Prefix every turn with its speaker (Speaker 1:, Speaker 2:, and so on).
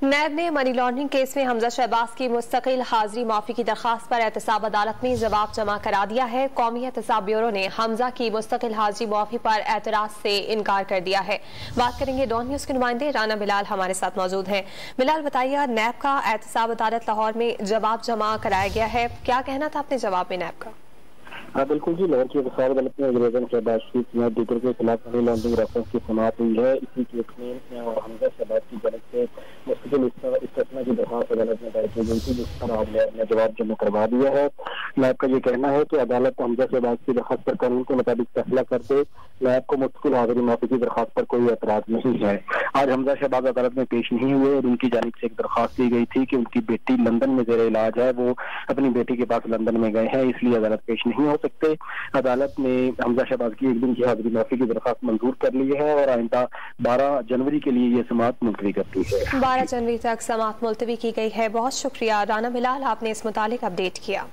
Speaker 1: नैब ने money laundering case में हमजा शहबाज की मुस्तकिल हाजिरी माफी की दरखास्त पर एहतसाब अदालत में जवाब जमा करा दिया है। कौमी एहतसाब ब्यूरो ने हमजा की मुस्तकिल हाजिरी माफी पर एतराज से इनकार कर दिया है। बात करेंगे डॉन न्यूज के नुमाइंदे राना बिलाल हमारे साथ मौजूद हैं। बिलाल, बताइए, नैब का एहतसाब अदालत लाहौर में जवाब जमा कराया गया है, क्या कहना था अपने जवाब में नैब का?
Speaker 2: हाँ बिल्कुल जी, लाहौर की एहतसाब अदालत में अंग्रेजन शहबाज शरीफ दीगर के खिलाफ मनी लॉन्ड्रिंग रेफरेंस की समाअत हुई है। इसी केस में हमजा शहबाज की जानब से मुस्तकिल इस्तिस्ना की दरखास्त अदालत में दायर की गई थी, जिस पर आपने अपना जवाब जमा करवा दिया है। नैब का ये कहना है कि अदालत हमजा शहबाज की दरखास्त पर कानून के मुताबिक फैसला कर दे। नैब को मुस्तकिल हाजिरी माफी की दरखास्त पर कोई एतराज नहीं है। आज हमजा शहबाज अदालत में पेश नहीं हुए और उनकी जानब से एक दरखास्त दी गई थी कि उनकी बेटी लंदन में जेर इलाज है, वो अपनी बेटी के पास लंदन में गए हैं, इसलिए अदालत पेश नहीं हो सकते। अदालत ने हमजा शहबाज की एक दिन की हाजिरी माफी की दरखास्त मंजूर कर ली है और आइंदा 12 जनवरी के लिए ये समाअत मुलतवी करती है।
Speaker 1: 12 जनवरी तक समाअत मुलतवी की गई है। बहुत शुक्रिया राना बिलाल, आपने इस मुतालिक अपडेट किया।